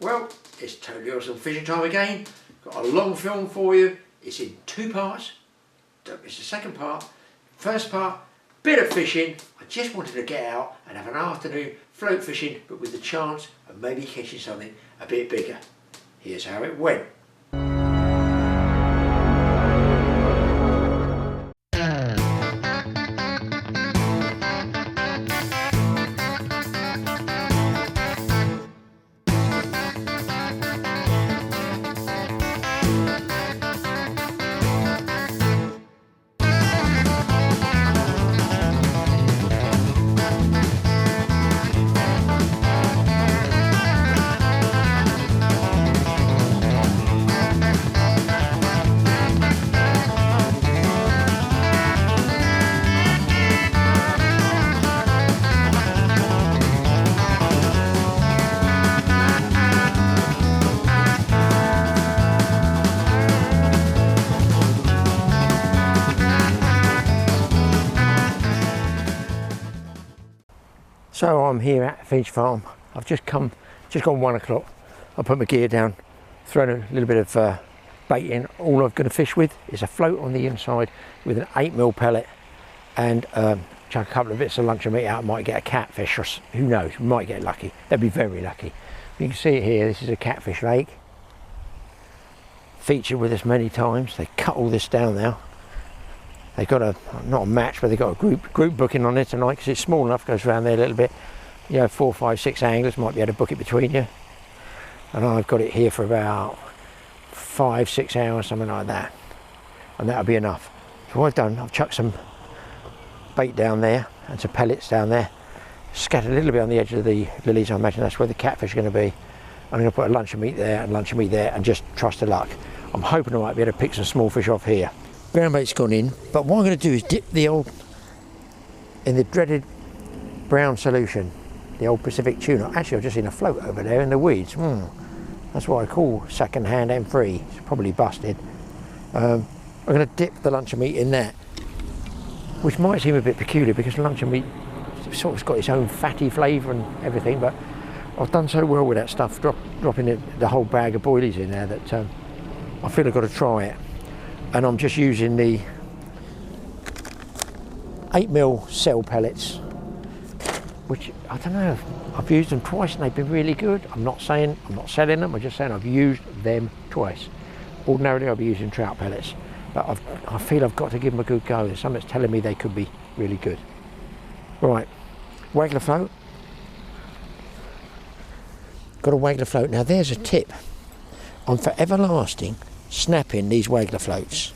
Well, it's totally awesome fishing time again. Got a long film for you. It's in 2 parts. It's the second part. First part, bit of fishing. I just wanted to get out and have an afternoon float fishing, but with the chance of maybe catching something a bit bigger. Here's how it went. So I'm here at Finch Farm. I've just gone 1 o'clock. I put my gear down, thrown a little bit of bait in. All I'm going to fish with is a float on the inside with an 8mm pellet and chuck a couple of bits of luncheon meat out. I might get a catfish, or who knows, might get lucky. They'd be very lucky. You can see it here, this is a catfish lake. Featured with us many times. They cut all this down now. They've got not a match, but they've got a group booking on it tonight because it's small enough, goes around there a little bit. You know, 4, 5, 6 anglers might be able to book it between you. And I've got it here for about 5, 6 hours, something like that. And that'll be enough. So what I've done, I've chucked some bait down there and some pellets down there. Scattered a little bit on the edge of the lilies, I imagine that's where the catfish are going to be. I'm going to put a luncheon meat there and luncheon meat there and just trust to luck. I'm hoping I might be able to pick some small fish off here. Ground bait's gone in, but what I'm going to do is dip the in the dreaded brown solution, the old Pacific tuna. Actually, I've just seen a float over there in the weeds. That's what I call second-hand M3. It's probably busted. I'm going to dip the luncheon meat in that, which might seem a bit peculiar because luncheon meat sort of got its own fatty flavour and everything, but I've done so well with that stuff, dropping the whole bag of boilies in there, that I feel I've got to try it. And I'm just using the 8mm cell pellets, which I don't know, I've used them twice and they've been really good. I'm not selling them, I'm just saying I've used them twice. Ordinarily I'll be using trout pellets, but I feel I've got to give them a good go. There's something that's telling me they could be really good. Right, waggler float. Got a waggler float. Now there's a tip. I'm for everlasting snapping these waggler floats,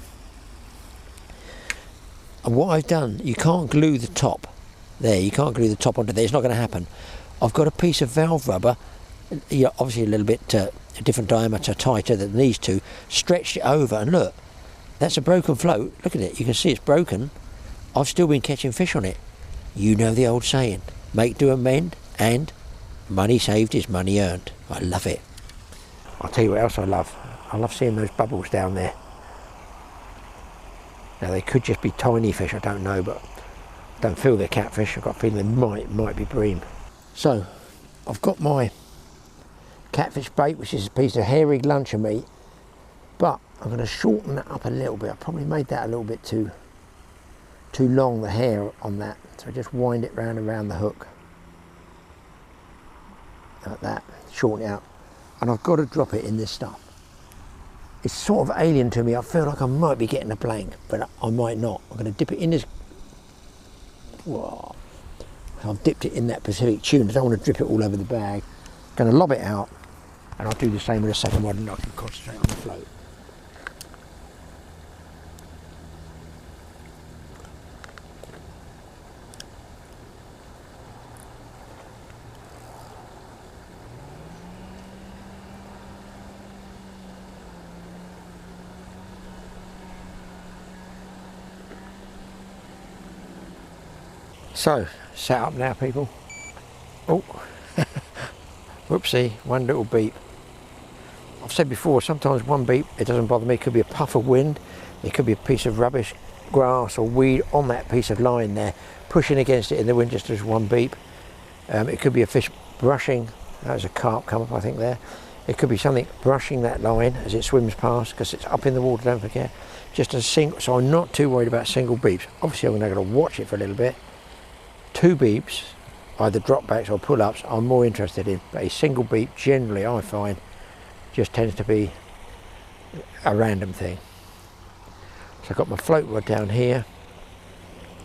and what I've done, you can't glue the top there, you can't glue the top onto there, it's not going to happen. I've got a piece of valve rubber, obviously a little bit a different diameter, tighter than these two, stretched it over, and look, that's a broken float. Look at it, you can see it's broken. I've still been catching fish on it. You know the old saying, make do and mend, and money saved is money earned. I love it. I'll tell you what else I love. I love seeing those bubbles down there. Now they could just be tiny fish, I don't know, but I don't feel they're catfish. I've got a feeling they might be bream. So I've got my catfish bait, which is a piece of hairy luncheon meat, but I'm going to shorten that up a little bit. I probably made that a little bit too long, the hair on that, so I just wind it round and round the hook like that, shorten it out, and I've got to drop it in this stuff. It's sort of alien to me. I feel like I might be getting a blank, but I might not. I'm going to dip it in this. Whoa. I've dipped it in that Pacific tuna. I don't want to drip it all over the bag. I'm going to lob it out, and I'll do the same with the second one, and I can concentrate on the float. So, set up now, people. Oh, whoopsie, one little beep. I've said before, sometimes one beep, it doesn't bother me. It could be a puff of wind, it could be a piece of rubbish, grass or weed on that piece of line there, pushing against it in the wind, just as one beep. It could be a fish brushing. That was a carp come up, I think, there. It could be something brushing that line as it swims past, because it's up in the water, don't forget. Just a single, so I'm not too worried about single beeps. Obviously I'm going to watch it for a little bit. 2 beeps, either dropbacks or pull-ups, I'm more interested in. But a single beep, generally I find, just tends to be a random thing. So I've got my float rod down here.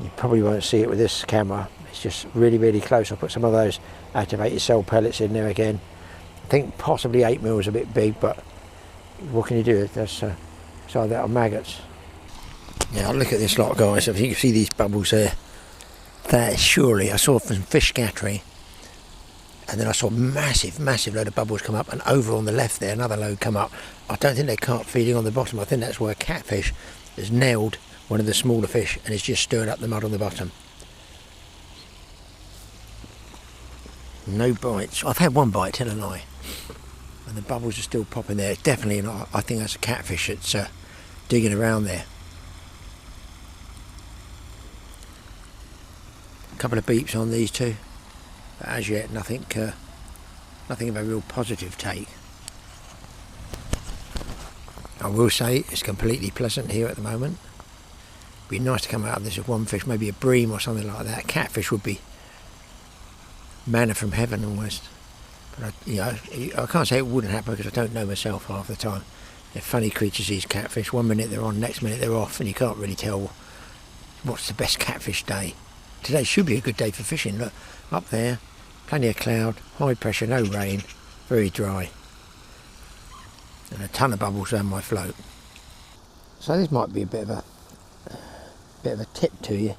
You probably won't see it with this camera. It's just really, really close. I'll put some of those activated cell pellets in there again. I think possibly 8mm is a bit big, but what can you do? That's either that or maggots. Now look at this lot, guys. If you can see these bubbles there, that is surely, I saw some fish scattering, and then I saw massive load of bubbles come up, and over on the left there another load come up. I don't think they're carp feeding on the bottom. I think that's where a catfish has nailed one of the smaller fish and it's just stirred up the mud on the bottom. No bites. I've had one bite, haven't I? And the bubbles are still popping there. It's definitely not. I think that's a catfish that's digging around there. A couple of beeps on these two, but as yet nothing of a real positive take. I will say it's completely pleasant here at the moment. It'd be nice to come out of this with one fish, maybe a bream or something like that. Catfish would be manna from heaven almost. But I can't say it wouldn't happen because I don't know myself half the time. They're funny creatures, these catfish. One minute they're on, next minute they're off, and you can't really tell what's the best catfish day. Today should be a good day for fishing. Look, up there, plenty of cloud, high pressure, no rain, very dry. And a ton of bubbles around my float. So this might be a bit of a tip to you.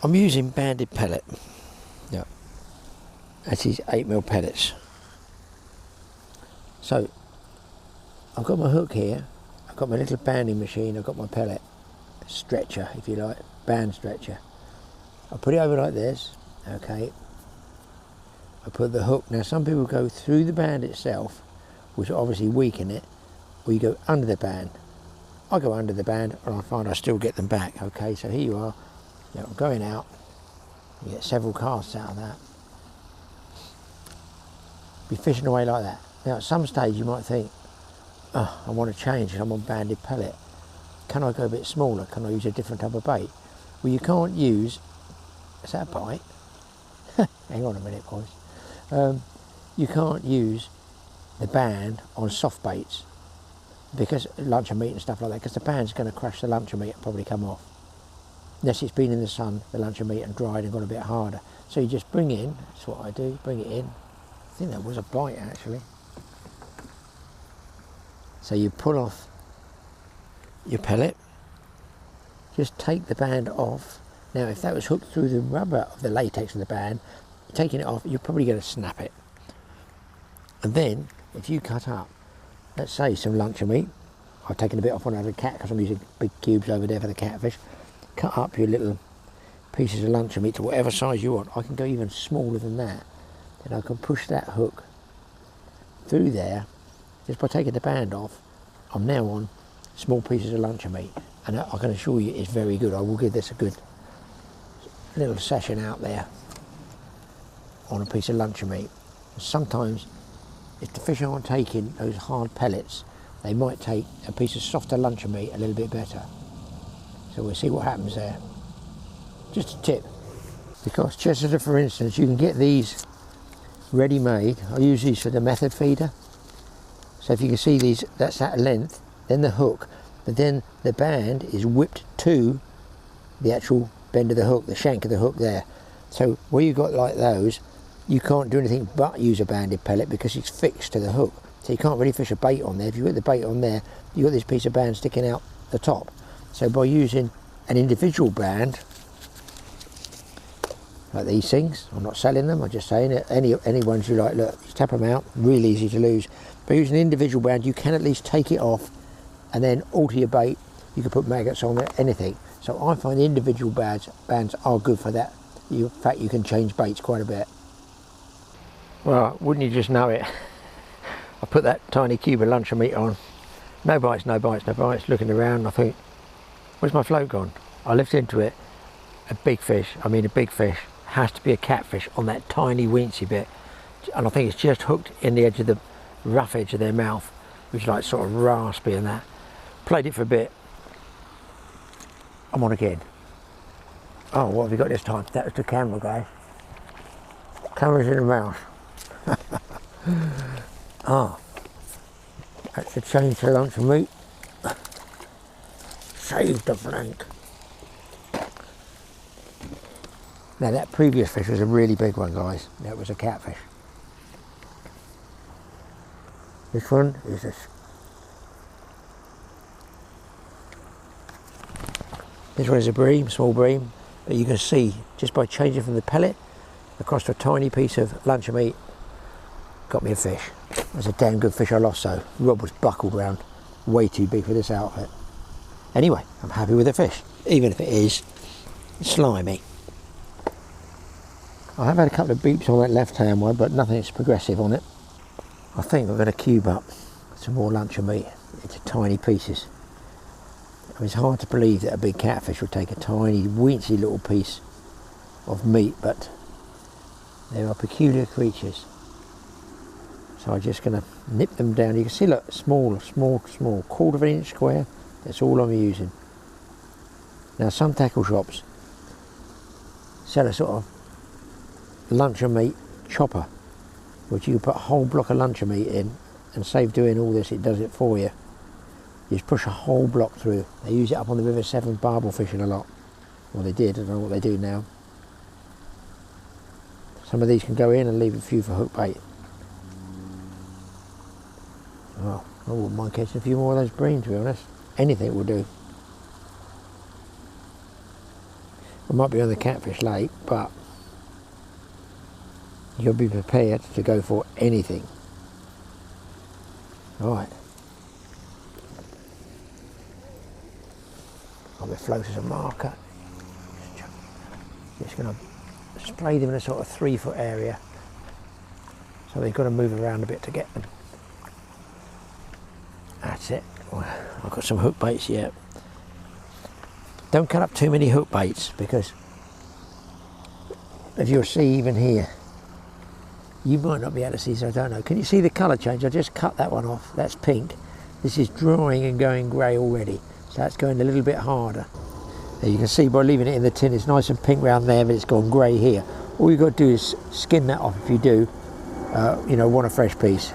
I'm using banded pellet. Yeah. That's these 8mm pellets. So I've got my hook here, I've got my little banding machine, I've got my pellet stretcher, if you like, band stretcher. I put it over like this, okay. I put the hook. Now some people go through the band itself, which will obviously weaken it, or you go under the band. I go under the band and I find I still get them back. Okay, so here you are, I'm going out, you get several casts out of that. Be fishing away like that. Now at some stage you might think, oh, I want to change and I'm on banded pellet. Can I go a bit smaller? Can I use a different type of bait? Well, you can't use, is that a bite? Hang on a minute, boys. You can't use the band on soft baits, because luncheon meat and stuff like that, because the band's going to crush the luncheon meat and probably come off. Unless it's been in the sun, the luncheon meat, and dried and got a bit harder. So you just bring in, that's what I do, bring it in. I think that was a bite actually. So you pull off your pellet, just take the band off. Now if that was hooked through the rubber of the latex of the band, taking it off, you're probably going to snap it. And then if you cut up, let's say some luncheon meat, I've taken a bit off on another cat because I'm using big cubes over there for the catfish. Cut up your little pieces of luncheon meat to whatever size you want. I can go even smaller than that. Then I can push that hook through there just by taking the band off. I'm now on small pieces of luncheon meat, and I can assure you it's very good. I will give this a good little session out there on a piece of luncheon meat. And sometimes if the fish aren't taking those hard pellets, they might take a piece of softer luncheon meat a little bit better. So we'll see what happens there. Just a tip, because just as a for instance, you can get these ready-made. I use these for the method feeder. So if you can see these, that's that length, then the hook, but then the band is whipped to the actual bend of the hook, the shank of the hook there. So where you've got like those, you can't do anything but use a banded pellet because it's fixed to the hook. So you can't really fish a bait on there. If you put the bait on there, you've got this piece of band sticking out the top. So by using an individual band, like these things, I'm not selling them, I'm just saying it, any ones you like, look, you tap them out, really easy to lose. By using an individual band, you can at least take it off and then alter your bait. You can put maggots on it, anything. So I find the individual bands are good for that. In fact, you can change baits quite a bit. Well, wouldn't you just know it? I put that tiny cube of luncheon meat on. No bites, no bites, no bites. Looking around, I think, where's my float gone? I lift into it, a big fish, has to be a catfish on that tiny weensy bit. And I think it's just hooked in the edge of the rough edge of their mouth, which is like sort of raspy and that. Played it for a bit. I'm on again. Oh, what have we got this time? That was the camera, guys. Camera's in the mouth. Ah, that's a change to lunch and meat. Save the flank. Now that previous fish was a really big one, guys. That was a catfish. This one is a... This one is a bream, small bream. But you can see, just by changing from the pellet across to a tiny piece of luncheon meat, got me a fish. It was a damn good fish I lost though. The rod was buckled round, way too big for this outfit. Anyway, I'm happy with the fish, even if it is slimy. I have had a couple of beeps on that left hand one, but nothing that's progressive on it. I think I'm going to cube up some more luncheon meat into tiny pieces. It's hard to believe that a big catfish would take a tiny, weensy little piece of meat, but they are peculiar creatures. So I'm just going to nip them down. You can see, look, small, quarter of an inch square. That's all I'm using. Now, some tackle shops sell a sort of luncheon meat chopper, which you can put a whole block of luncheon meat in, and save doing all this, it does it for you. You just push a whole block through. They use it up on the River Severn barbel fishing a lot. Well, they did, I don't know what they do now. Some of these can go in and leave a few for hook bait. Well, I wouldn't mind catching a few more of those breams, to be honest. Anything will do. I might be on the catfish late, but you'll be prepared to go for anything. Right. I'll be float as a marker. Just going to spray them in a sort of 3 foot area. So they've got to move around a bit to get them. That's it. I've got some hook baits yet. Don't cut up too many hook baits, because if you'll see even here, you might not be able to see, so I don't know. Can you see the colour change? I just cut that one off. That's pink. This is drying and going grey already. So that's going a little bit harder. There you can see by leaving it in the tin, it's nice and pink round there, but it's gone grey here. All you've got to do is skin that off if you do, you know, want a fresh piece.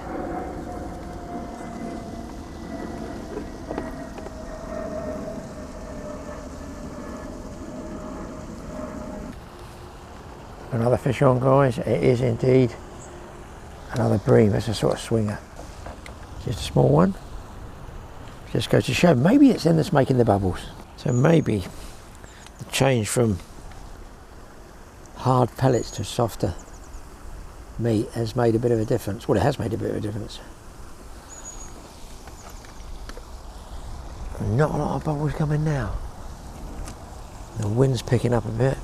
Another fish on, guys. It is indeed another bream. It's a sort of swinger. Just a small one. Just goes to show, maybe it's them that's making the bubbles. So maybe the change from hard pellets to softer meat has made a bit of a difference. Well, it has made a bit of a difference. Not a lot of bubbles coming now. The wind's picking up a bit.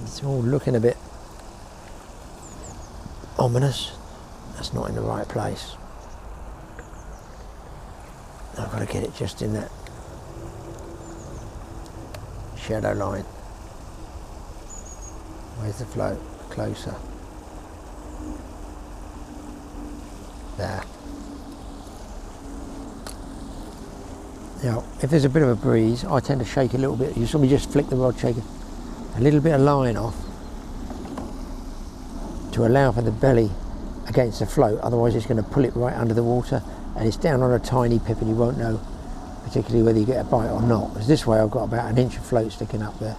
It's all looking a bit ominous. That's not in the right place. I've got to get it just in that shadow line. Where's the float? Closer. There. Now, if there's a bit of a breeze, I tend to shake a little bit. You saw me just flick the rod, shake it. A little bit of line off to allow for the belly against the float, otherwise it's going to pull it right under the water, and it's down on a tiny pip and you won't know particularly whether you get a bite or not. Because this way I've got about an inch of float sticking up there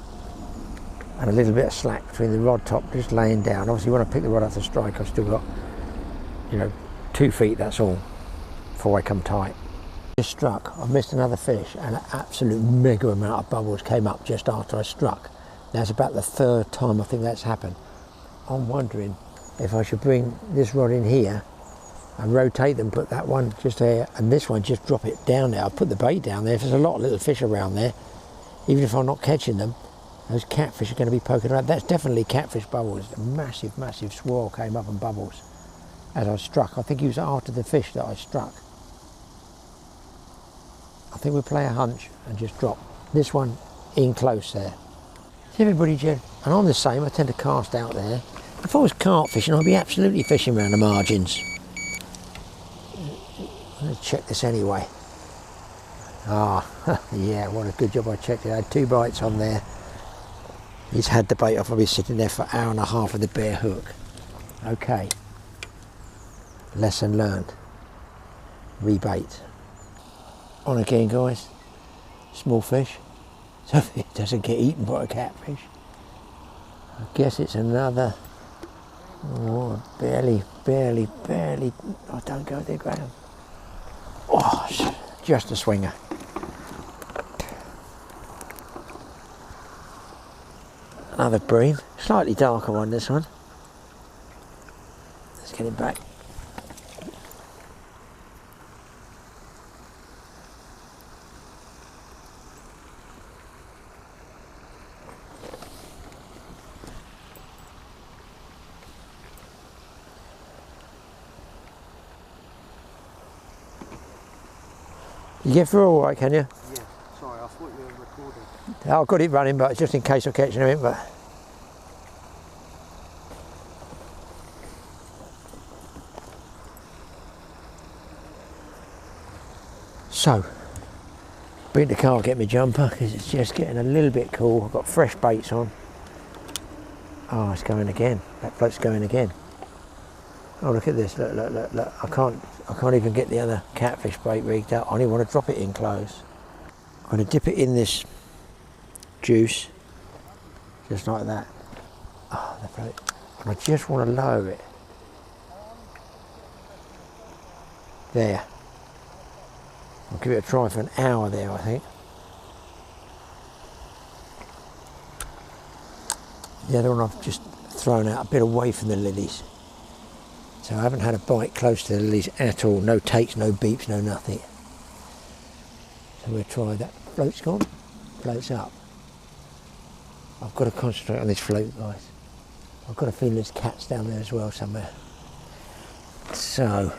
and a little bit of slack between the rod top just laying down. Obviously when I pick the rod up to strike, I've still got, you know, 2 feet, that's all, before I come tight. Just struck, I've missed another fish, and an absolute mega amount of bubbles came up just after I struck. That's about the 3rd time I think that's happened. I'm wondering if I should bring this rod in here and rotate them, put that one just there and this one just drop it down there. I'll put the bait down there. If there's a lot of little fish around there, even if I'm not catching them, those catfish are going to be poking around. That's definitely catfish bubbles. A massive, massive swirl came up and bubbles as I struck. I think it was after the fish that I struck. I think we'll play a hunch and just drop this one in close there. See everybody, Jed, and I'm the same. I tend to cast out there. If I was carp fishing, I'd be absolutely fishing around the margins. Let's check this anyway. Ah, yeah, what a good job I checked it. I had 2 bites on there. He's had the bait off. I'll be sitting there for an hour and a half with a bare hook. Okay. Lesson learned. Rebait. On again, guys. Small fish. So if it doesn't get eaten by a catfish, I guess it's another. Oh, barely. Oh, don't go there, Graeme. Oh, just a swinger. Another bream. Slightly darker one, this one. Let's get him back. You get through all right, can you? Yeah, sorry, I thought you were recording. I've got it running, but just in case I catch anything. But so, bring the car, get my jumper because it's just getting a little bit cool. I've got fresh baits on. Oh, it's going again. That float's going again. Oh, look at this! Look! I can't even get the other catfish bait rigged up. I only want to drop it in close. I'm going to dip it in this juice, just like that. Oh, the float. And I just want to lower it. There. I'll give it a try for an hour there, I think. The other one I've just thrown out a bit away from the lilies. So I haven't had a bite close to the lilies at all. No takes, no beeps, no nothing. So we'll try that. Float's gone, float's up. I've got to concentrate on this float, guys. I've got a feeling there's cats down there as well somewhere. So,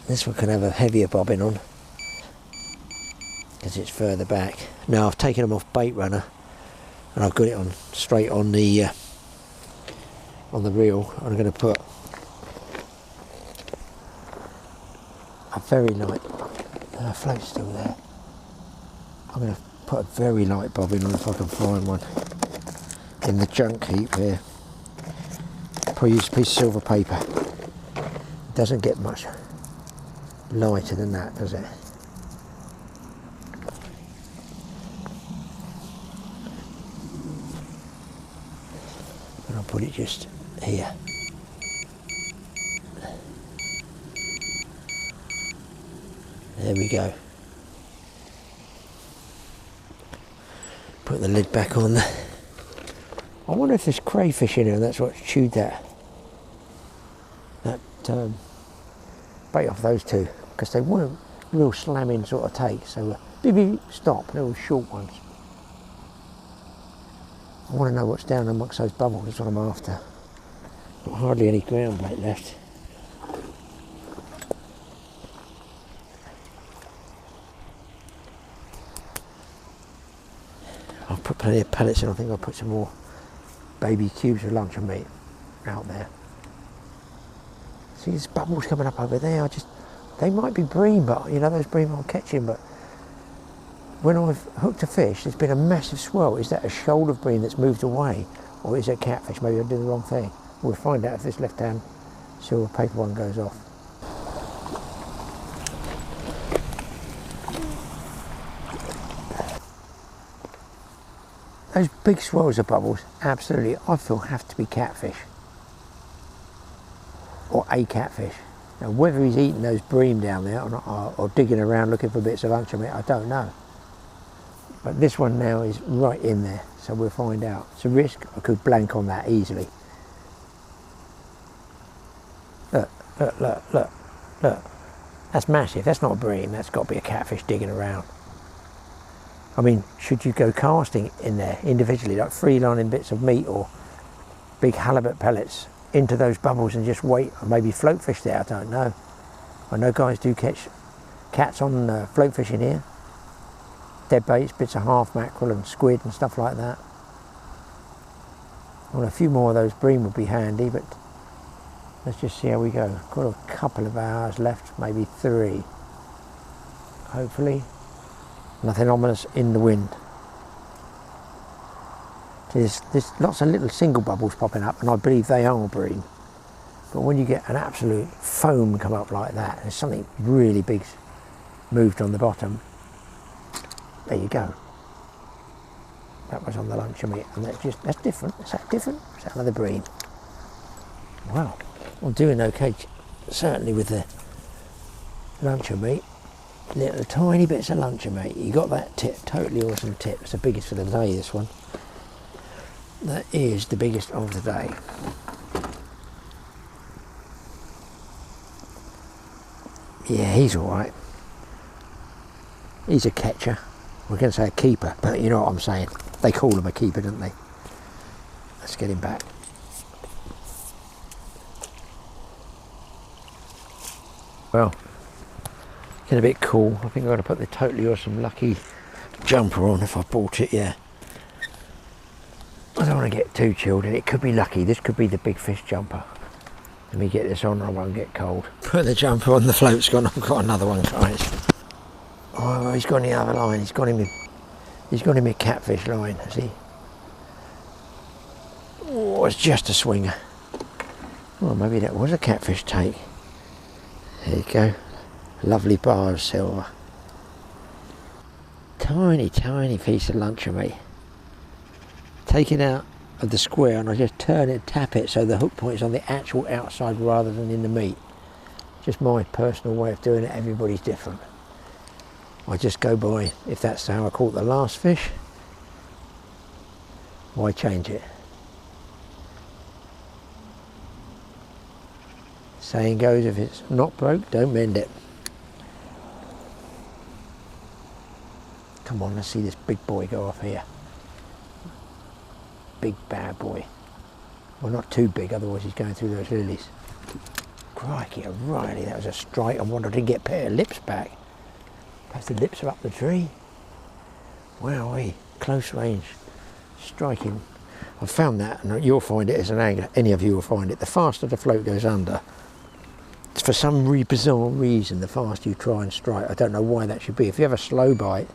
this one can have a heavier bobbin on because it's further back. Now I've taken them off bait runner and I've got it on straight on the reel. I'm going to put a very light float's still there. I'm going to put a very light bobbin on if I can find one in the junk heap here. Probably use a piece of silver paper. It doesn't get much lighter than that, does it? And I'll put it just here. There we go. Put the lid back on there. I wonder if there's crayfish in here and that's what's chewed that bait off those two, because they weren't real slamming sort of takes. They were beep, stop, they were short ones. I want to know what's down amongst those bubbles, that's what I'm after. Got hardly any ground bait left. I've put plenty of pellets in. I think I'll put some more baby cubes of luncheon meat out there. See, there's bubbles coming up over there. They might be bream, but you know, those bream I'm catching, but when I've hooked a fish, there's been a massive swell. Is that a shoal of bream that's moved away, or is it catfish? Maybe I did the wrong thing. We'll find out if this left-hand silver paper one goes off. Those big swells of bubbles, absolutely, I feel have to be catfish. Or a catfish. Now whether he's eating those bream down there or digging around looking for bits of luncheon meat, I don't know. But this one now is right in there, so we'll find out. It's a risk. I could blank on that easily. Look. That's massive. That's not a bream. That's got to be a catfish digging around. I mean, should you go casting in there individually, like free-lining bits of meat or big halibut pellets into those bubbles and just wait, or maybe float fish there, I don't know. I know guys do catch cats on float fish in here. Dead baits, bits of half mackerel and squid and stuff like that. Well, a few more of those bream would be handy, but let's just see how we go. Got a couple of hours left, maybe 3. Hopefully. Nothing ominous in the wind. There's lots of little single bubbles popping up, and I believe they are bream. But when you get an absolute foam come up like that, there's something really big moved on the bottom. There you go. That was on the luncheon meat, and that's different. Is that different? Is that another bream? Well, I'm doing okay, certainly with the luncheon meat. Little tiny bits of luncheon meat. You got that tip, totally awesome tip. It's the biggest for the day, this one. That is the biggest of the day. Yeah, he's alright. He's a catcher. We're going to say a keeper, but you know what I'm saying. They call him a keeper, don't they? Let's get him back. Well, getting a bit cool. I think I'm going to put the totally awesome lucky jumper on if I bought it, yeah. I don't want to get too chilled, and it could be lucky. This could be the big fish jumper. Let me get this on, or I won't get cold. Put the jumper on, the float's gone. I've got another one, guys. Oh, he's got the other line. He's got him a catfish line, has he? Oh, it's just a swinger. Well, maybe that was a catfish take. There you go. Lovely bar of silver. Tiny, tiny piece of luncheon meat. Take it out of the square, and I just turn it, tap it, so the hook point is on the actual outside rather than in the meat. Just my personal way of doing it. Everybody's different. I just go by, if that's how I caught the last fish, why change it? Saying goes, if it's not broke, don't mend it. Come on, let's see this big boy go off here. Big bad boy. Well, not too big, otherwise he's going through those lilies. Crikey, O'Reilly, that was a strike. I wonder if I didn't get a pair of lips back. Perhaps the lips are up the tree. Wowee, close range striking. I've found that, and you'll find it as an angler, any of you will find it, the faster the float goes under, for some bizarre reason, the faster you try and strike. I don't know why that should be. If you have a slow bite,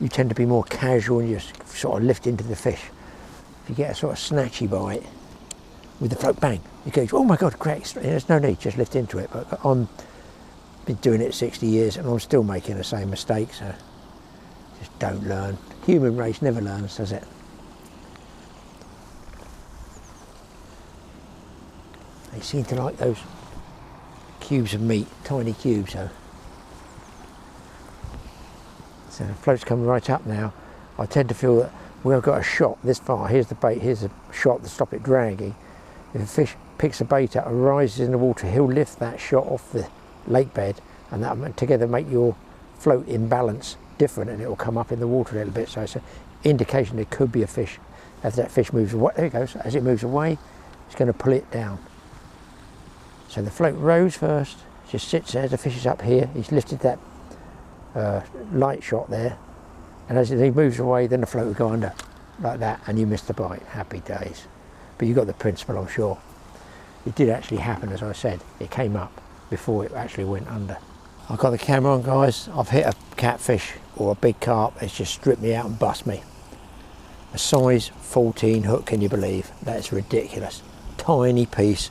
you tend to be more casual and you just sort of lift into the fish. If you get a sort of snatchy bite with the float, bang, you go, oh my God, great, there's no need, just lift into it. But I've been doing it 60 years and I'm still making the same mistakes, so just don't learn. Human race never learns, does it? They seem to like those cubes of meat, tiny cubes, so the float's coming right up now. I tend to feel that where I've got a shot this far, here's the bait, here's a shot to stop it dragging. If a fish picks a bait up and rises in the water, he'll lift that shot off the lake bed, and that together make your float in balance different, and it will come up in the water a little bit. So it's an indication there could be a fish. As that fish moves away, there it goes, as it moves away, it's going to pull it down. So the float rose first, just sits there, the fish is up here, he's lifted that light shot there, and as he moves away, then the float will go under like that, and you missed the bite. Happy days. But you got the principle, I'm sure. It did actually happen, as I said. It came up before it actually went under. I've got the camera on, guys. I've hit a catfish or a big carp. It's just stripped me out and bust me. A size 14 hook, can you believe? That's ridiculous. Tiny piece.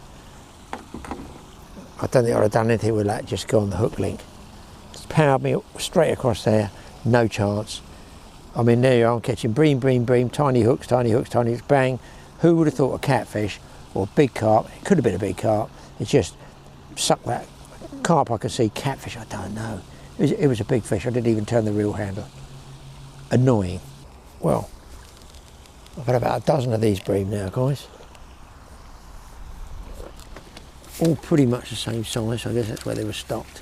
I don't think I'd have done anything with that, just go on the hook link. It's powered me straight across there, no chance. I mean, there you are, I'm catching bream, tiny hooks, bang. Who would have thought a catfish or a big carp? It could have been a big carp. It just sucked that carp. I could see catfish, I don't know. It was a big fish. I didn't even turn the reel handle. Annoying. Well, I've had about a dozen of these bream now, guys. All pretty much the same size, so I guess that's where they were stocked.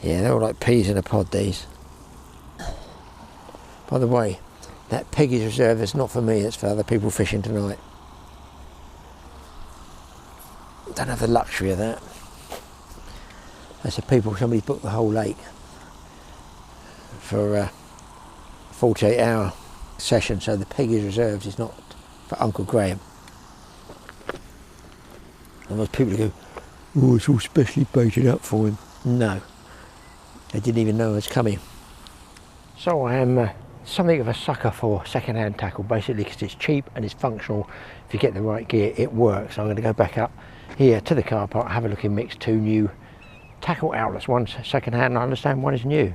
Yeah, they're all like peas in a pod, these. By the way, that Peggy's Reserve is not for me, it's for other people fishing tonight. Don't have the luxury of that. That's the people, somebody booked the whole lake for a 48-hour session, so the peg is reserved, it's not for Uncle Graeme. And those people who go, oh, it's all specially baited up for him. No, they didn't even know I was coming. So I am something of a sucker for second-hand tackle, basically because it's cheap and it's functional. If you get the right gear, it works. I'm going to go back up here to the car park, have a look in mix. 2 new tackle outlets. One's second-hand, I understand one is new.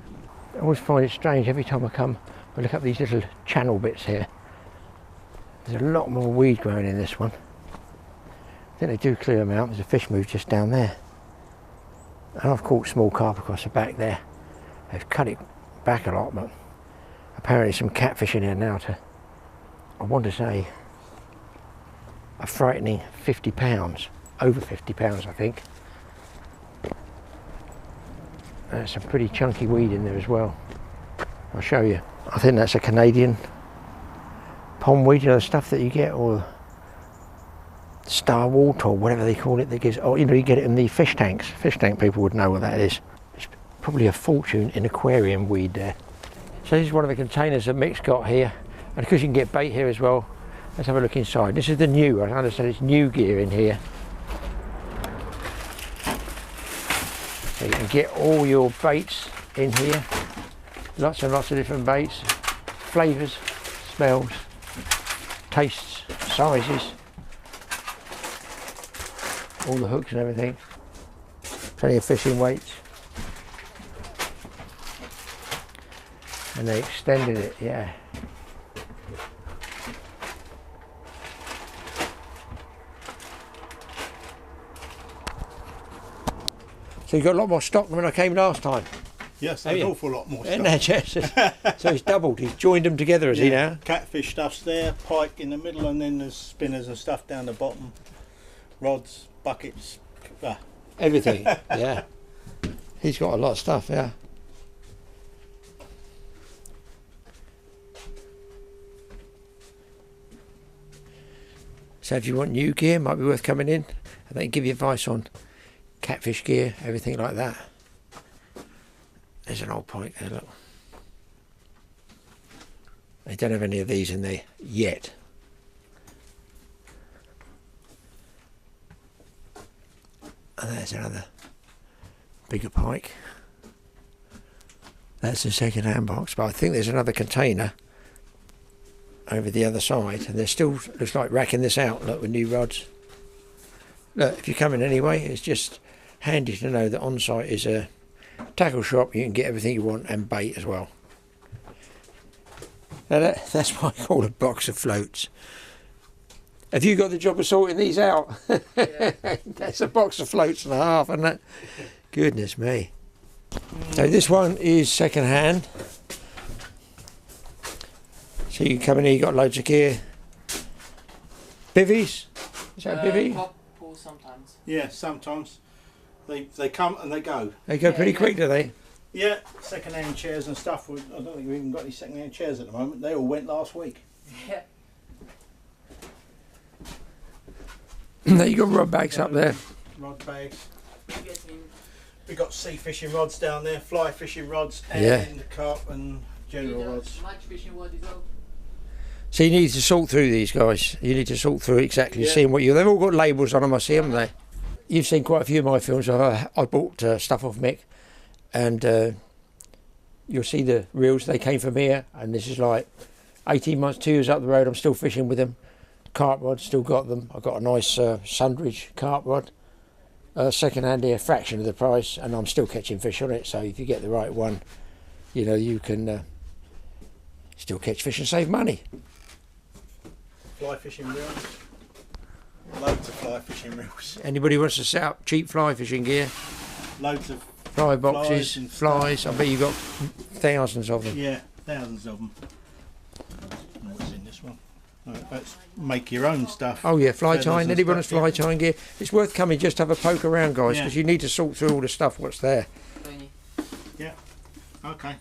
I always find it strange every time I come, I look up these little channel bits here. There's a lot more weed growing in this one. I think they do clear them out. There's a fish move just down there. And I've caught small carp across the back there. They've cut it back a lot, but apparently some catfish in here now to, I want to say, a frightening 50 pounds. Over 50 pounds, I think. There's some pretty chunky weed in there as well. I'll show you. I think that's a Canadian pond weed, you know, the stuff that you get, or starwort or whatever they call it, that gives, oh, you know, you get it in the fish tanks. Fish tank people would know what that is. It's probably a fortune in aquarium weed there. So this is one of the containers that Mick's got here, and because you can get bait here as well, let's have a look inside. This is the new, I understand it's new gear in here. So you can get all your baits in here. Lots and lots of different baits, flavours, smells, tastes, sizes, all the hooks and everything. Plenty of fishing weights. And they extended it, yeah. So you got a lot more stock than when I came last time. Yes, an awful lot more stuff. Yes. So he's doubled, he's joined them together, has he now? Catfish stuff's there, pike in the middle, and then there's spinners and stuff down the bottom. Rods, buckets, everything, yeah. He's got a lot of stuff, yeah. So if you want new gear, might be worth coming in. And they can give you advice on catfish gear, everything like that. There's an old pike there, look. They don't have any of these in there yet. And there's another bigger pike. That's the second-hand box, but I think there's another container over the other side, and they're still, looks like, racking this out, look, with new rods. Look, if you come in anyway, it's just handy to know that on site is a tackle shop. You can get everything you want and bait as well. Now that's what I call a box of floats. Have you got the job of sorting these out? Yeah. That's a box of floats and a half, isn't it? Goodness me. So this one is second hand. So you come in here, you got loads of gear. Bivvies? Is that a bivvy? Pool sometimes. Yeah, sometimes. They come and they go. They go pretty quick, do they? Yeah, second-hand chairs and stuff. I don't think we've even got any second-hand chairs at the moment. They all went last week. Yeah. You got rod bags up there. Rod bags. We got sea fishing rods down there, fly fishing rods, and Yeah. carp and general rods. Much fishing rod is all. So you need to sort through these guys. You need to sort through exactly, seeing what you. They've all got labels on them, I see, haven't they? You've seen quite a few of my films. I bought stuff off Mick, and you'll see the reels. They came from here, and this is like 18 months, 2 years up the road. I'm still fishing with them. Carp rods, still got them. I've got a nice Sundridge carp rod. Second hand here, fraction of the price, and I'm still catching fish on it. So if you get the right one, you know, you can still catch fish and save money. Fly fishing reels. Loads of fly fishing reels. Anybody wants to set up cheap fly fishing gear? Loads of Fly boxes, and flies. I bet you've got thousands of them. Yeah, thousands of them. What's in this one? That's make your own stuff. Oh yeah, fly Feathers tying. and Anybody wants stuff, fly tying gear? It's worth coming just to have a poke around, guys, because you need to sort through all the stuff what's there. Yeah. Okay.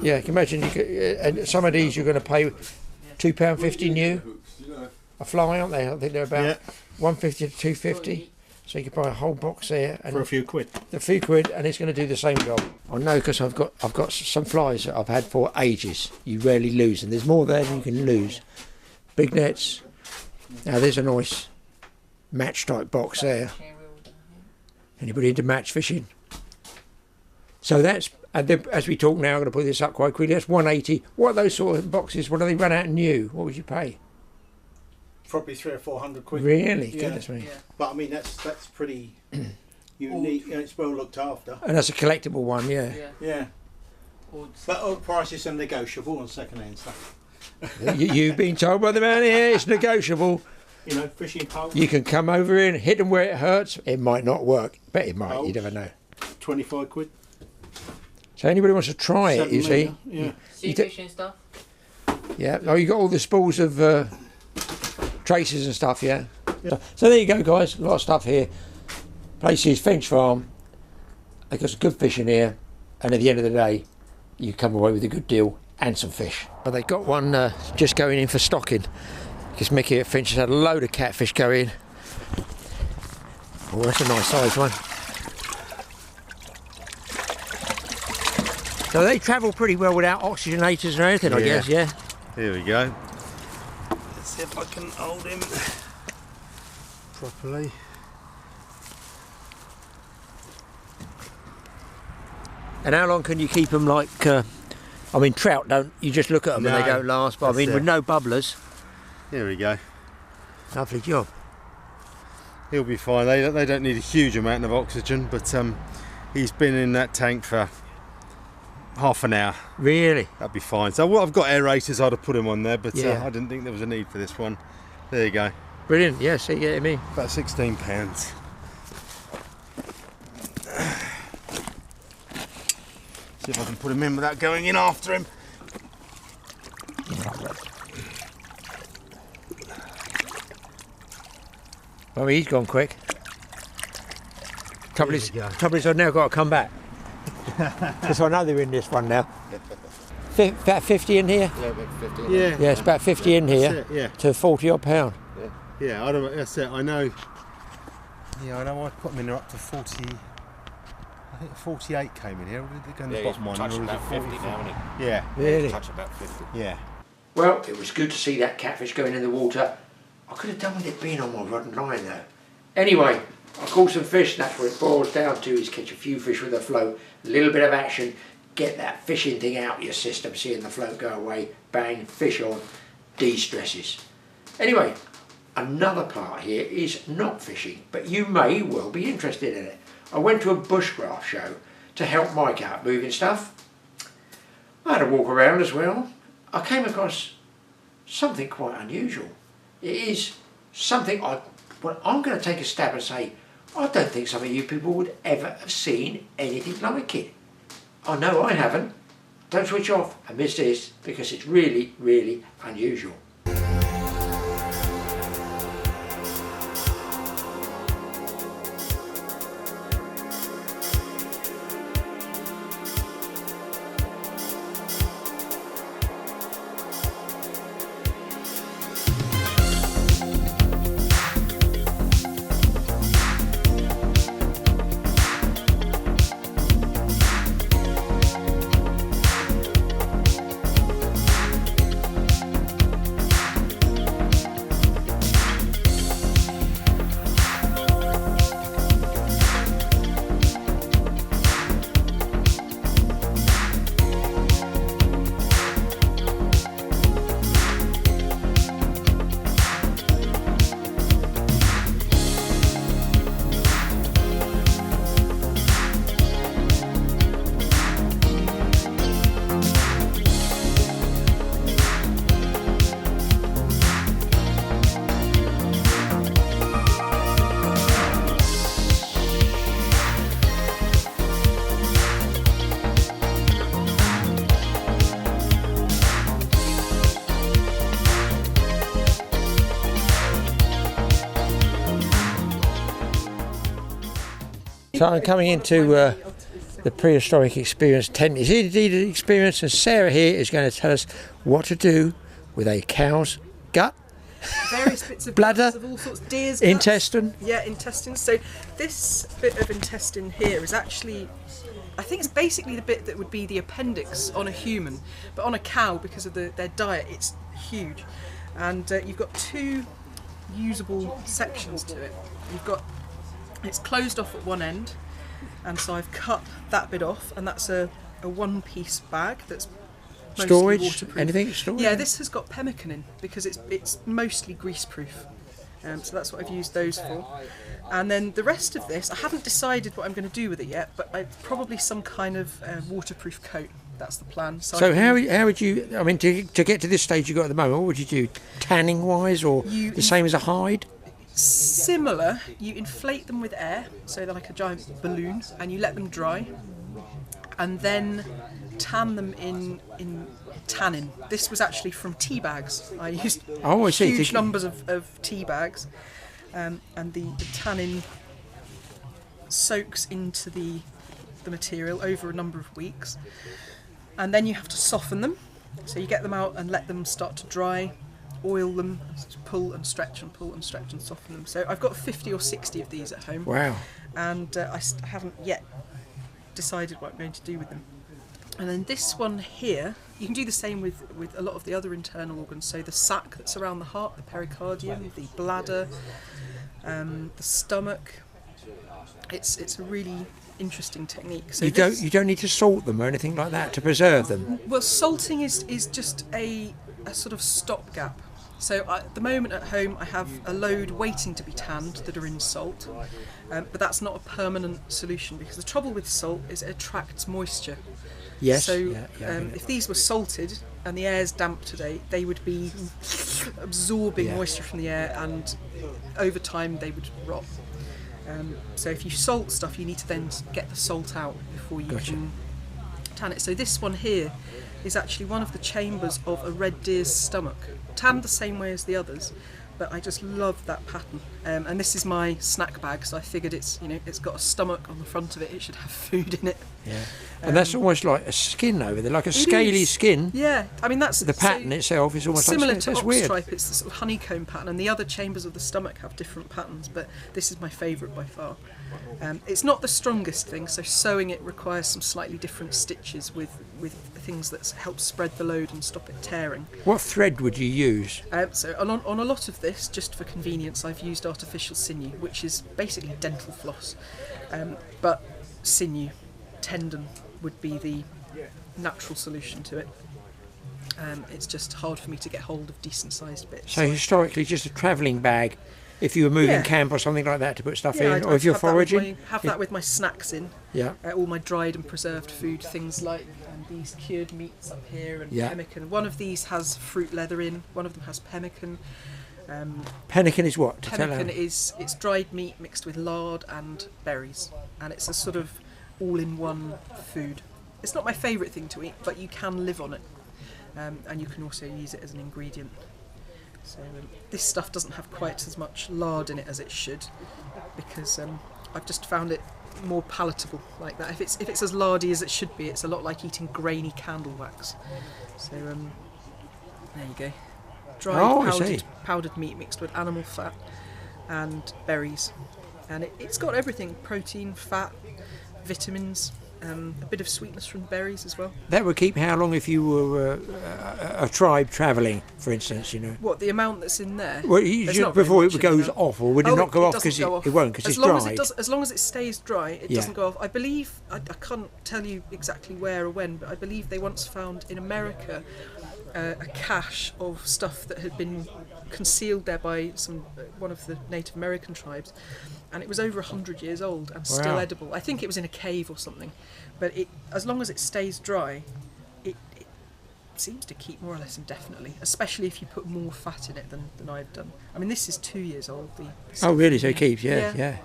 Yeah, you can imagine. You could, and some of these you're going to pay £2.50 new. a fly, aren't they? I think they're about Yeah. 150 to 250. So you can buy a whole box there and For a few quid. a few quid, and it's going to do the same job. I know because I've got some flies that I've had for ages. You rarely lose, and there's more there than you can lose. Big nets. Now there's a nice match type box there. Anybody into match fishing? So that's, and then, as we talk now, I'm going to put this up quite quickly. That's 180. What are those sort of boxes? What do they run out new? What would you pay? Probably 300 or 400 quid. Really? Yeah. Goodness me. Yeah. But I mean, that's pretty unique. You know, it's well looked after. And that's a collectible one, yeah. Yeah. Yeah. Old But all prices are negotiable on second-hand stuff. You've been told by the man here it's negotiable. You know, fishing poles. You can come over in, hit them where it hurts. It might not work, but it might. You Poles. never know. 25 quid. So anybody wants to try it, you see? Yeah. sea You do- fishing stuff. Yeah. Oh, you got all the spools of traces and stuff, yeah? So there you go, guys. A lot of stuff here. Place is Finch Farm. They've got some good fish in here. And at the end of the day, you come away with a good deal and some fish. But they got one just going in for stocking. Because Mickey at Finch has had a load of catfish go in. Oh, that's a nice size one. So they travel pretty well without oxygenators or anything, I Yeah. guess, yeah? Here we go. Let's see if I can hold him properly. And how long can you keep them like, I mean trout don't, you just look at them and they No, don't last, but I that's mean it. with no bubblers, Here we go. lovely job. He'll be fine. They don't need a huge amount of oxygen, but he's been in that tank for half an hour. Really? That'd be fine. So what I've got aerators, I'd have put him on there, but Yeah. I didn't think there was a need for this one. There you go. Brilliant, yeah, see, get me. About 16 pounds. See if I can put him in without going in after him. I mean, he's gone quick. Trouble Here is, we go. I've now got to come back. Because I know they're in this one now. About 50 in here? Yeah. Yeah, it's about 50 in That's here it, yeah. to 40 odd pound. Yeah, I don't. That's it. I know. Yeah, I know. I put them in there up to 40. I think 48 came in here. Or did it go in the bottom one? touched Or was about it 50 now, isn't it? Yeah. Really? Touch about 50. Yeah. Well, it was good to see that catfish going in the water. I could have done with it being on my rod and line though. Anyway, I caught some fish, that's what it boils down to, is catch a few fish with a float, a little bit of action, get that fishing thing out of your system, seeing the float go away, bang, fish on, de-stresses. Anyway, another part here is not fishing, but you may well be interested in it. I went to a bushcraft show to help Mike out moving stuff. I had a walk around as well. I came across something quite unusual. It is something I'm going to take a stab and say, I don't think some of you people would ever have seen anything like it. I know I haven't. Don't switch off and miss this because it's really, really unusual. So I'm coming into the prehistoric experience tent. Is indeed an experience, and Sarah here is going to tell us what to do with a cow's gut various bits of Bladder? guts of all sorts. Deer's guts. Intestine? Yeah, intestines. So this bit of intestine here is actually, I think it's basically the bit that would be the appendix on a human, but on a cow, because of their diet, it's huge. And you've got two usable sections to it. It's closed off at one end, and so I've cut that bit off, and that's a one-piece bag that's mostly Storage? waterproof. Anything? Storage? Yeah, this has got pemmican in because it's mostly grease-proof. So that's what I've used those for. And then the rest of this, I haven't decided what I'm going to do with it yet, but probably some kind of waterproof coat. That's the plan. So how would you, I mean, to get to this stage you've got at the moment, what would you do? Tanning wise, or the same as a hide? Similar. You inflate them with air, so they're like a giant balloon, and you let them dry, and then tan them in tannin. This was actually from tea bags. I used huge numbers of tea bags, and the tannin soaks into the material over a number of weeks, and then you have to soften them. So you get them out and let them start to dry, oil them, pull and stretch and pull and stretch and soften them. So I've got 50 or 60 of these at home. Wow. And I haven't yet decided what I'm going to do with them. And then this one here, you can do the same with a lot of the other internal organs. So the sac that's around the heart, the pericardium, the bladder, the stomach. It's a really interesting technique. So you don't need to salt them or anything like that to preserve them. Well, salting is just a sort of stopgap. So at the moment at home I have a load waiting to be tanned that are in salt, but that's not a permanent solution, because the trouble with salt is it attracts moisture. Yes. So if these were salted and the air's damp today, they would be absorbing moisture from the air, and over time they would rot. So if you salt stuff, you need to then get the salt out before you can tan it. So this one here is actually one of the chambers of a red deer's stomach, tanned the same way as the others, but I just love that pattern. And this is my snack bag, so I figured it's got a stomach on the front of it, it should have food in it. Yeah. And that's almost like a skin over there, like a scaly skin. Yeah, I mean that's the pattern itself is almost similar like to that's ox weird. stripe. It's the sort of honeycomb pattern, and the other chambers of the stomach have different patterns, but this is my favourite by far. It's not the strongest thing, so sewing it requires some slightly different stitches with things that help spread the load and stop it tearing. What thread would you use? So on a lot of this, just for convenience, I've used artificial sinew, which is basically dental floss, but sinew, tendon would be the natural solution to it. It's just hard for me to get hold of decent sized bits. So historically just a travelling bag, if you were moving camp or something like that, to put stuff in, or if you're foraging? Have that with my snacks in. Yeah. All my dried and preserved food, things like these cured meats up here and pemmican. One of these has fruit leather in, one of them has pemmican. Pemmican is what? Pemmican it's dried meat mixed with lard and berries, and it's a sort of all-in-one food. It's not my favourite thing to eat, but you can live on it, and you can also use it as an ingredient. So this stuff doesn't have quite as much lard in it as it should, because I've just found it more palatable like that. If it's as lardy as it should be, it's a lot like eating grainy candle wax. So there you go. Dried powdered meat mixed with animal fat and berries, and it's got everything: protein, fat, vitamins, a bit of sweetness from berries as well. That would keep how long if you were a tribe travelling, for instance, What, the amount that's in there? Well, before it goes off, or would it not go off because it won't, because it's dry? As long as it stays dry, it doesn't go off. I believe, I can't tell you exactly where or when, but I believe they once found in America a cache of stuff that had been concealed there by one of the Native American tribes, and it was over 100 years old and still edible. I think it was in a cave or something, but as long as it stays dry, it seems to keep more or less indefinitely, especially if you put more fat in it than I've done. I mean, this is 2 years old. Oh really? So it keeps, yeah.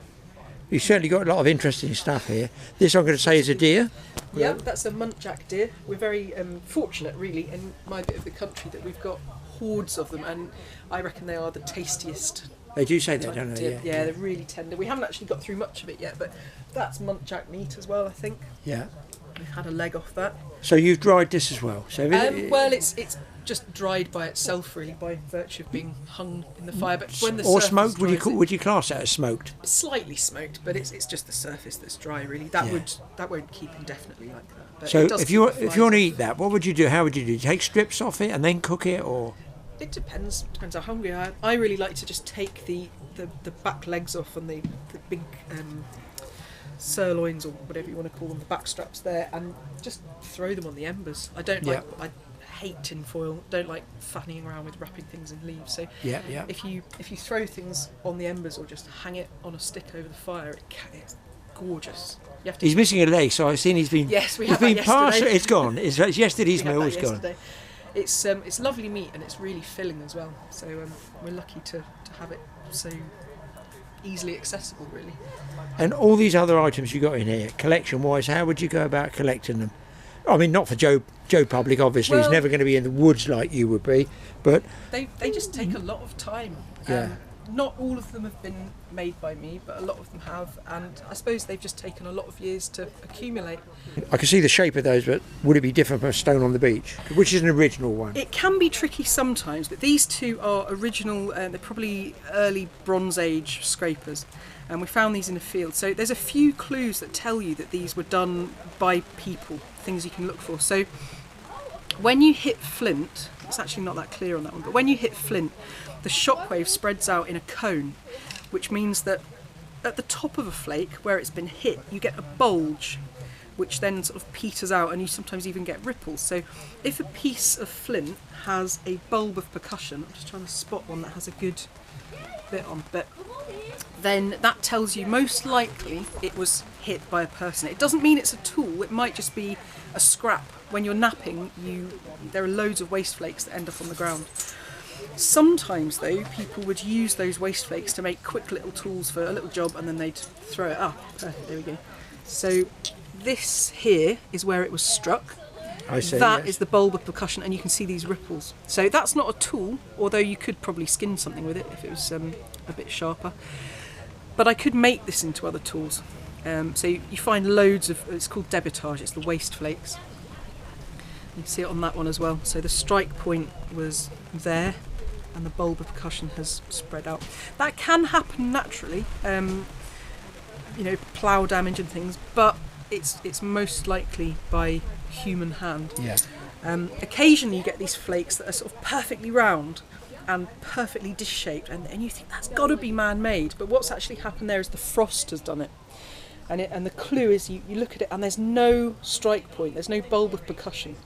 You've certainly got a lot of interesting stuff here. This I'm going to say is a deer. Yeah, that's a Muntjac deer. We're very fortunate, really, in my bit of the country that we've got hordes of them, and I reckon they are the tastiest. They do say that, don't they? Yeah, they're really tender. We haven't actually got through much of it yet, but that's Muntjac meat as well, I think. Yeah. I've had a leg off that. So you've dried this as well. So Well, it's just dried by itself, really, by virtue of being hung in the fire. But when the or surface smoked? dries, Would you class that as smoked? it's slightly smoked, but it's just the surface that's dry, really. That won't keep indefinitely like that. But So it does if keep you the if you want to flies eat that, what would you do? How would you do? Take strips off it and then cook it, or? off. It depends how hungry I am. I really like to just take the back legs off and the big sirloins, or whatever you want to call them, the back straps there, and just throw them on the embers. I don't like. I hate tin foil. Don't like fanning around with wrapping things in leaves. So Yeah. if you throw things on the embers or just hang it on a stick over the fire, it's gorgeous. You have to. He's missing a leg, so I've seen he's been. Yes, we he's had that been partial. yesterday. It's gone. It's yesterday's We had meal. that It's gone. yesterday. It's lovely meat and it's really filling as well. So we're lucky to have it so easily accessible, really. And all these other items you got in here, collection-wise, how would you go about collecting them? I mean, not for Joe Public, obviously. He's Well- never going to be in the woods like you would be, but They just take a lot of time. Yeah. Not all of them have been made by me, but a lot of them have, and I suppose they've just taken a lot of years to accumulate. I can see the shape of those. But would it be different from a stone on the beach, which is an original one? It can be tricky sometimes, but these two are original. They're probably early Bronze Age scrapers, and we found these in a field. So there's a few clues that tell you that these were done by people, things you can look for. So when you hit flint, it's actually not that clear on that one, but when you hit flint, the shockwave spreads out in a cone, which means that at the top of a flake where it's been hit, you get a bulge, which then sort of peters out, and you sometimes even get ripples. So if a piece of flint has a bulb of percussion, I'm just trying to spot one that has a good bit on, but then that tells you most likely it was hit by a person. It doesn't mean it's a tool, it might just be a scrap. When you're napping, there are loads of waste flakes that end up on the ground. Sometimes though, people would use those waste flakes to make quick little tools for a little job, and then they'd throw it up. Perfect, there we go. So this here is where it was struck. I see. That yes. is the bulb of percussion, and you can see these ripples. So that's not a tool, although you could probably skin something with it if it was a bit sharper. But I could make this into other tools. So you find loads of, it's called debitage, it's the waste flakes. You can see it on that one as well. So the strike point was there, and the bulb of percussion has spread out. That can happen naturally, plough damage and things, but it's most likely by human hand. Yeah. Occasionally you get these flakes that are sort of perfectly round and perfectly dish-shaped, and you think that's got to be man-made, but what's actually happened there is the frost has done it. And the clue is you look at it and there's no strike point, there's no bulb of percussion.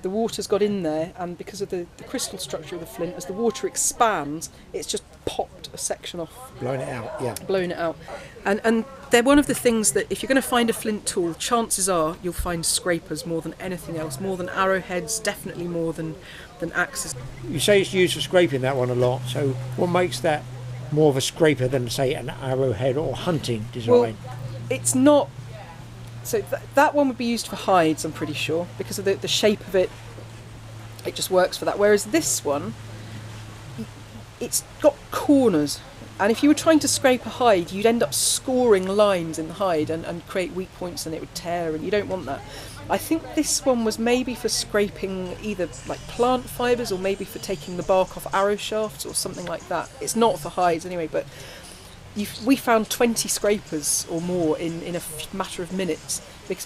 The water's got in there, and because of the crystal structure of the flint, as the water expands, it's just popped a section off. Blown it out, yeah. Blown it out. And they're one of the things that if you're going to find a flint tool, chances are you'll find scrapers more than anything else, more than arrowheads, definitely more than axes. You say it's used for scraping, that one, a lot. So what makes that more of a scraper than, say, an arrowhead or hunting design? Well, it's not. So that one would be used for hides, I'm pretty sure, because of the shape of it. It just works for that. Whereas this one, it's got corners, and if you were trying to scrape a hide, you'd end up scoring lines in the hide and create weak points, and it would tear, and you don't want that. I think this one was maybe for scraping either like plant fibres or maybe for taking the bark off arrow shafts or something like that. It's not for hides anyway, but we found 20 scrapers or more in a matter of minutes, because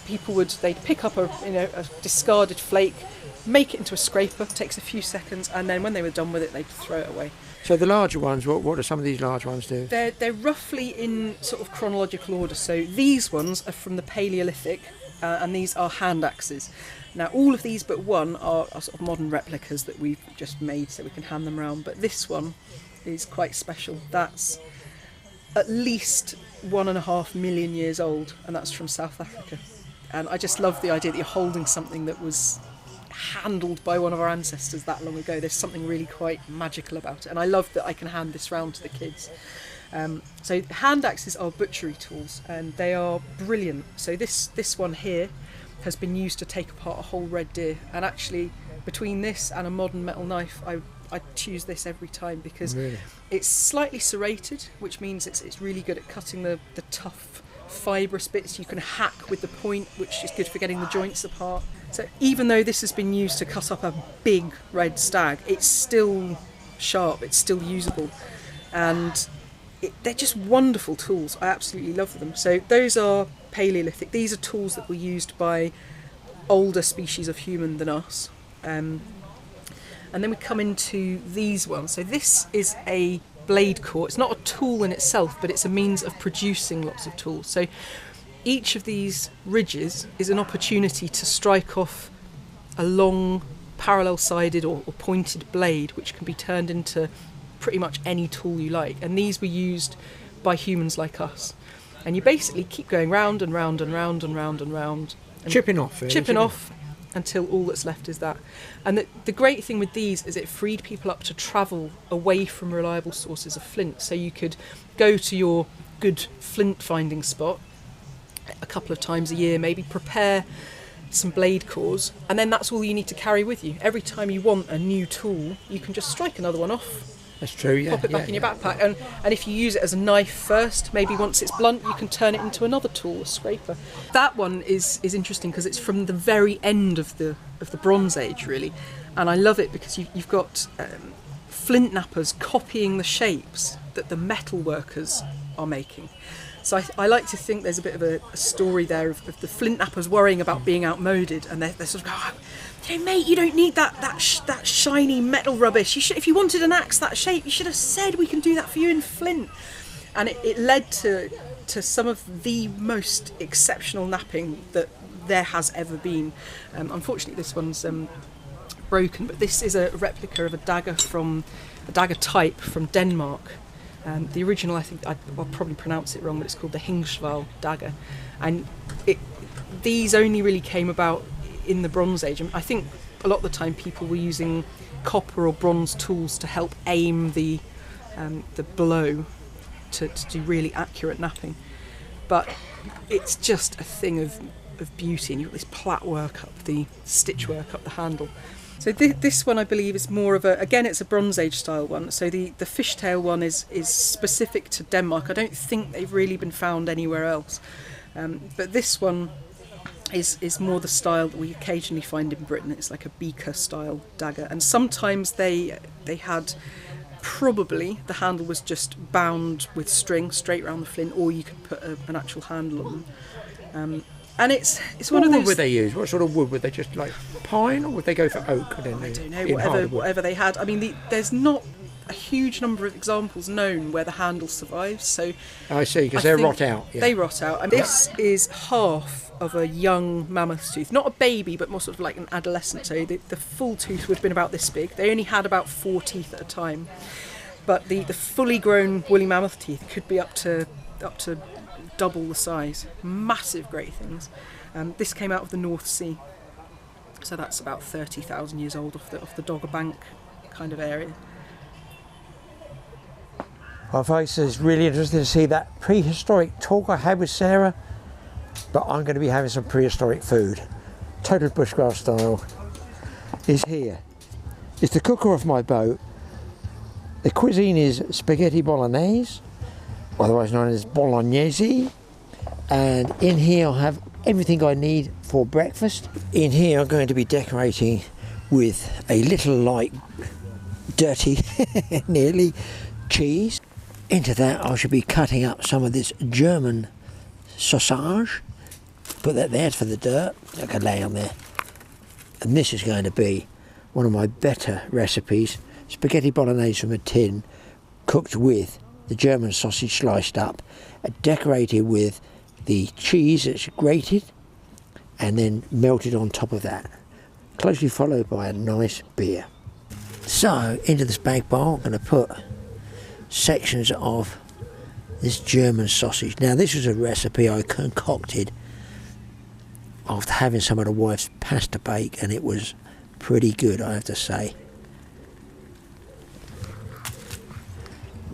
they'd pick up a discarded flake, make it into a scraper, takes a few seconds, and then when they were done with it, they'd throw it away. So the larger ones, what do some of these large ones do? They're roughly in sort of chronological order. So these ones are from the Paleolithic, and these are hand axes. Now all of these but one are sort of modern replicas that we've just made so we can hand them around. But this one is quite special. That's at least 1.5 million years old, and that's from South Africa. And I just love the idea that you're holding something that was handled by one of our ancestors that long ago. There's something really quite magical about it, and I love that I can hand this round to the kids. So hand axes are butchery tools, and they are brilliant. So this one here has been used to take apart a whole red deer, and actually between this and a modern metal knife, I choose this every time, because Really? it's slightly serrated, which means it's really good at cutting the tough fibrous bits you can hack with the point, which is good for getting the joints apart. So even though this has been used to cut up a big red stag, it's still sharp, it's still usable, and they're just wonderful tools. I absolutely love them. So those are Paleolithic. These are tools that were used by older species of human than us. And then we come into these ones. So this is a blade core. It's not a tool in itself, but it's a means of producing lots of tools. So each of these ridges is an opportunity to strike off a long parallel-sided or pointed blade, which can be turned into pretty much any tool you like. And these were used by humans like us. And you basically keep going round and round and round and round and round. And chipping off. Chipping off until all that's left is that. And the great thing with these is it freed people up to travel away from reliable sources of flint. So you could go to your good flint finding spot a couple of times a year, maybe prepare some blade cores, and then that's all you need to carry with you. Every time you want a new tool, you can just strike another one off. That's true, yeah. Pop it back in your backpack, and if you use it as a knife first, maybe once it's blunt, you can turn it into another tool, a scraper. That one is interesting because it's from the very end of the Bronze Age, really, and I love it because you've got flint knappers copying the shapes that the metal workers are making. So I like to think there's a bit of a story there of the flint knappers worrying about being outmoded, and they're sort of going, you know, mate, you don't need that shiny metal rubbish. You should, if you wanted an axe that shape, you should have said we can do that for you in flint. And it led to some of the most exceptional knapping that there has ever been. Unfortunately, this one's broken, but this is a replica of a dagger type from Denmark. The original, I think I'll probably pronounce it wrong, but it's called the Hingsval dagger, and these only really came about in the Bronze Age. And I think a lot of the time people were using copper or bronze tools to help aim the blow to do really accurate knapping. But it's just a thing of beauty, and you've got this plait work up, the stitch work up the handle. So this one, I believe, is more of again, it's a Bronze Age style one. So the fishtail one is specific to Denmark. I don't think they've really been found anywhere else. But this one is more the style that we occasionally find in Britain. It's like a beaker style dagger. And sometimes they had, probably, the handle was just bound with string straight around the flint, or you could put an actual handle on them. And it's one of those. What wood would they use? What sort of wood would they just like pine, or would they go for oak? I don't know. Whatever they had. I mean, there's not a huge number of examples known where the handle survives. So I see, because they rot out. Yeah. They rot out. And this is half of a young mammoth tooth, not a baby, but more sort of like an adolescent. So the full tooth would have been about this big. They only had about 4 teeth at a time, but the fully grown woolly mammoth teeth could be up to double the size. Massive, great things. This came out of the North Sea, so that's about 30,000 years old off the Dogger Bank kind of area. Well, folks, it's really interesting to see that prehistoric talk I had with Sarah, but I'm going to be having some prehistoric food. Total bushcraft style is here. It's the cooker off my boat. The cuisine is spaghetti bolognese, otherwise known as Bolognese, and in here I'll have everything I need for breakfast. In here I'm going to be decorating with a little light, dirty, nearly, cheese. Into that I should be cutting up some of this German sausage, put that there for the dirt, I can lay on there. And this is going to be one of my better recipes, spaghetti bolognese from a tin, cooked with the German sausage sliced up, decorated with the cheese that's grated and then melted on top of that, closely followed by a nice beer. So into the spag bowl I'm going to put sections of this German sausage. Now this was a recipe I concocted after having some of the wife's pasta bake, and it was pretty good, I have to say.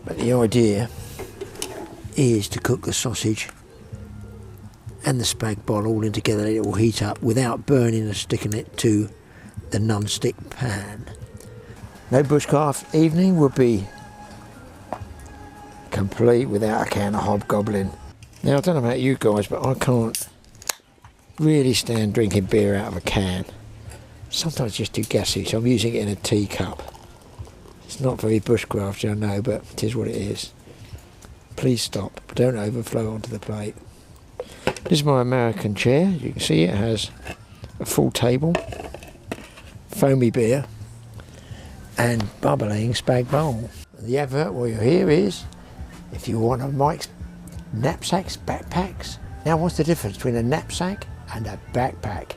But the idea is to cook the sausage and the spag bol all in together, it will heat up without burning and sticking it to the non-stick pan. No bushcraft evening would be complete without a can of hobgoblin. Now I don't know about you guys, but I can't really stand drinking beer out of a can. Sometimes it's just too gassy, so I'm using it in a teacup. It's not very bushcrafty, I know, but it is what it is. Please stop, don't overflow onto the plate. This is my American chair. You can see it has a full table, foamy beer, and bubbling spag bowl. The advert while you're here is, if you want a Mike's knapsacks, backpacks. Now what's the difference between a knapsack and a backpack?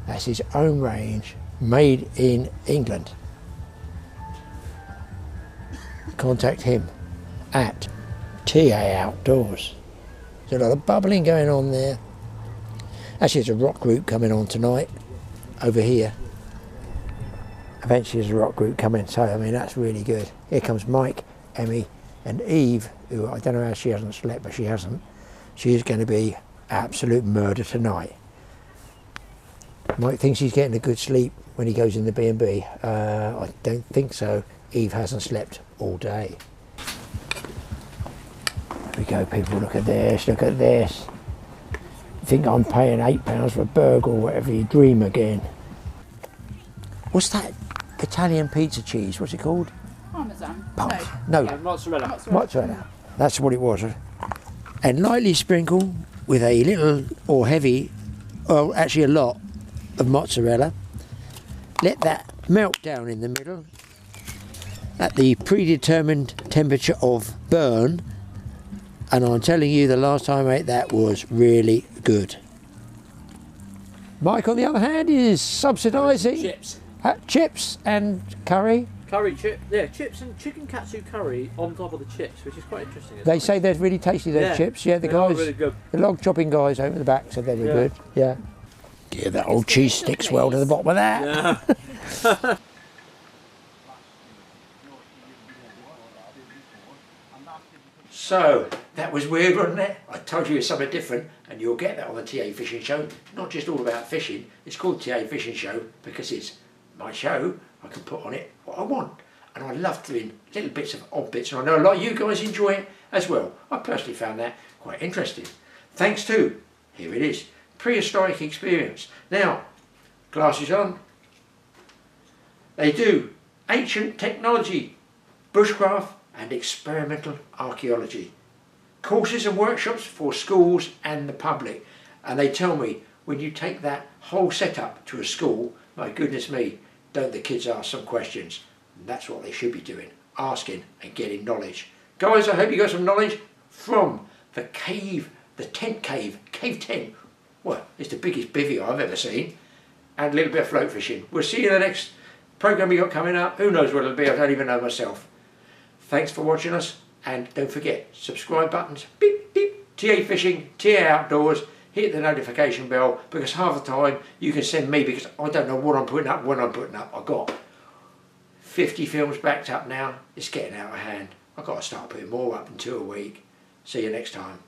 That's his own range, made in England. Contact him at TA Outdoors. There's a lot of bubbling going on there. Actually, there's a rock group coming on tonight over here. Eventually there's a rock group coming, so I mean that's really good. Here comes Mike, Emmy and Eve, who I don't know how she hasn't slept, but she hasn't. She is going to be absolute murder tonight. Mike thinks he's getting a good sleep when he goes in the B&B. I don't think so. Eve hasn't slept all day. There we go, people, look at this, look at this. You think I'm paying £8 for a burger or whatever, you dream again. What's that Italian pizza cheese? What's it called? Parmesan. No. Mozzarella. Mozzarella. That's what it was. And lightly sprinkle with a little or heavy, or actually a lot of mozzarella. Let that melt down in the middle at the predetermined temperature of burn. And I'm telling you, the last time I ate that was really good. Mike, on the other hand, is subsidising Chips. Chips and curry. Curry chip. Yeah, chips and chicken katsu curry on top of the chips, which is quite interesting. They say they're really tasty, those Yeah, chips. Yeah, the they are guys, really good. the log chopping guys over the back said they were good. Yeah. Yeah, that old cheese sticks well to the bottom of that. Yeah. So, that was weird, wasn't it? I told you it's something different, and you'll get that on the TA Fishing Show. Not just all about fishing, it's called TA Fishing Show because it's my show. I can put on it what I want. And I love doing little bits of odd bits, and I know a lot of you guys enjoy it as well. I personally found that quite interesting. Thanks to, here it is, Prehistoric Experience. Now, glasses on. They do ancient technology, bushcraft, and experimental archaeology. Courses and workshops for schools and the public. And they tell me, when you take that whole setup to a school, my goodness me, don't the kids ask some questions? And that's what they should be doing, asking and getting knowledge. Guys, I hope you got some knowledge from the cave, the tent cave, cave tent. Well, it's the biggest bivvy I've ever seen. And a little bit of float fishing. We'll see you in the next programme we got coming up. Who knows what it'll be, I don't even know myself. Thanks for watching us, and don't forget, subscribe buttons, beep, beep, TA Fishing, TA Outdoors, hit the notification bell, because half the time you can send me, because I don't know what I'm putting up, when I'm putting up. I've got 50 films backed up now, it's getting out of hand. I've got to start putting more up in 2 a week. See you next time.